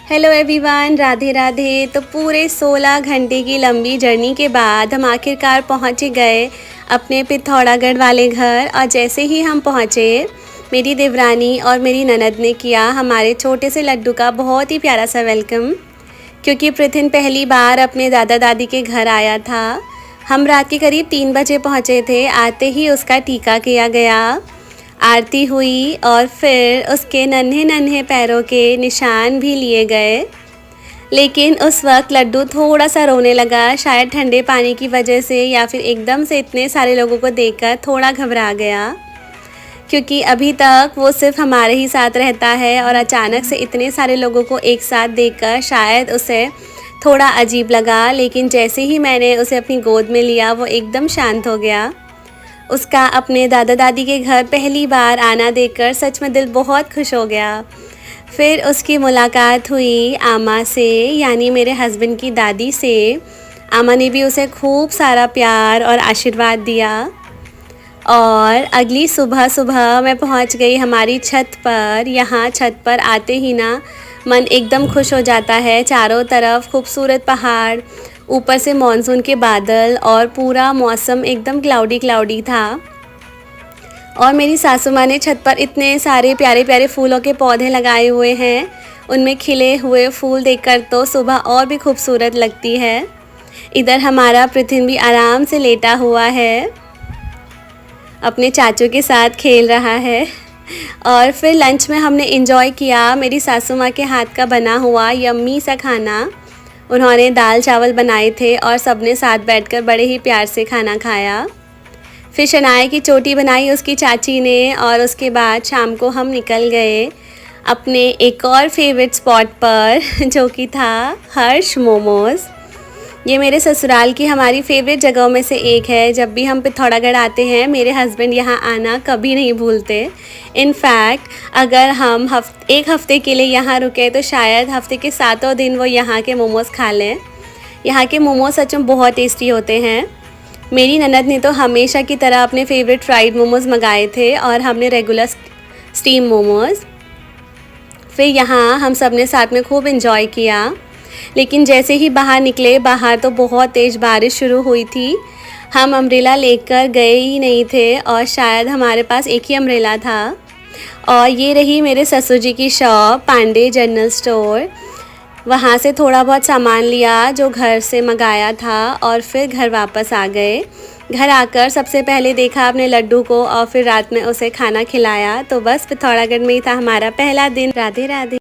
Hello everyone, Radhe Radhe. तो पूरे 16 घंटे की लंबी जर्नी के बाद हम आखिरकार पहुंच गए अपने पिथौरागढ़ वाले घर। और जैसे ही हम पहुंचे, मेरी देवरानी और मेरी ननद ने किया हमारे छोटे से लड्डू का बहुत ही प्यारा सा वेलकम, क्योंकि पृथिन पहली बार अपने दादा दादी के घर आया था। हम रात के करीब 3 बजे पहुँचे थे। आते ही उसका टीका किया गया, आरती हुई और फिर उसके नन्हे नन्हे पैरों के निशान भी लिए गए। लेकिन उस वक्त लड्डू थोड़ा सा रोने लगा, शायद ठंडे पानी की वजह से या फिर एकदम से इतने सारे लोगों को देखकर थोड़ा घबरा गया, क्योंकि अभी तक वो सिर्फ हमारे ही साथ रहता है और अचानक से इतने सारे लोगों को एक साथ देखकर शायद उसे थोड़ा अजीब लगा। लेकिन जैसे ही मैंने उसे अपनी गोद में लिया, वो एकदम शांत हो गया। उसका अपने दादा दादी के घर पहली बार आना देखकर सच में दिल बहुत खुश हो गया। फिर उसकी मुलाकात हुई आमा से, यानी मेरे हस्बैंड की दादी से। आमा ने भी उसे खूब सारा प्यार और आशीर्वाद दिया। और अगली सुबह सुबह मैं पहुंच गई हमारी छत पर। यहाँ छत पर आते ही ना मन एकदम खुश हो जाता है। चारों तरफ खूबसूरत पहाड़, ऊपर से मॉनसून के बादल और पूरा मौसम एकदम क्लाउडी क्लाउडी था। और मेरी सासू माँ ने छत पर इतने सारे प्यारे प्यारे फूलों के पौधे लगाए हुए हैं। उनमें खिले हुए फूल देखकर तो सुबह और भी खूबसूरत लगती है। इधर हमारा पृथ्वी भी आराम से लेटा हुआ है, अपने चाचू के साथ खेल रहा है। और फिर लंच में हमने एंजॉय किया मेरी सासू माँ के हाथ का बना हुआ यम्मी सा खाना। उन्होंने दाल चावल बनाए थे और सबने साथ बैठकर बड़े ही प्यार से खाना खाया। फिर शनाए की चोटी बनाई उसकी चाची ने, और उसके बाद शाम को हम निकल गए अपने एक और फेवरेट स्पॉट पर, जो कि था हर्ष मोमोज़। ये मेरे ससुराल की हमारी फेवरेट जगहों में से एक है। जब भी हम पिथौरागढ़ आते हैं, मेरे हस्बैंड यहाँ आना कभी नहीं भूलते। इनफैक्ट अगर हम एक हफ़्ते के लिए यहाँ रुके तो शायद हफ्ते के 7 दिन वो यहाँ के मोमोज़ खा लें। यहाँ के मोमोज़ सच में बहुत टेस्टी होते हैं। मेरी ननद ने तो हमेशा की तरह अपने फेवरेट फ्राइड मोमोज़ मंगाए थे और हमने रेगुलर स्टीम मोमोज़। फिर यहाँ हम सब ने साथ में खूब इन्जॉय किया। लेकिन जैसे ही बाहर निकले, बाहर तो बहुत तेज़ बारिश शुरू हुई थी। हम अम्ब्रेला लेकर गए ही नहीं थे और शायद हमारे पास एक ही अम्ब्रेला था। और ये रही मेरे ससुर जी की शॉप, पांडे जनरल स्टोर। वहाँ से थोड़ा बहुत सामान लिया जो घर से मंगाया था और फिर घर वापस आ गए। घर आकर सबसे पहले देखा अपने लड्डू को और फिर रात में उसे खाना खिलाया। तो बस पिथौरागढ़ में ही था हमारा पहला दिन। राधे राधे।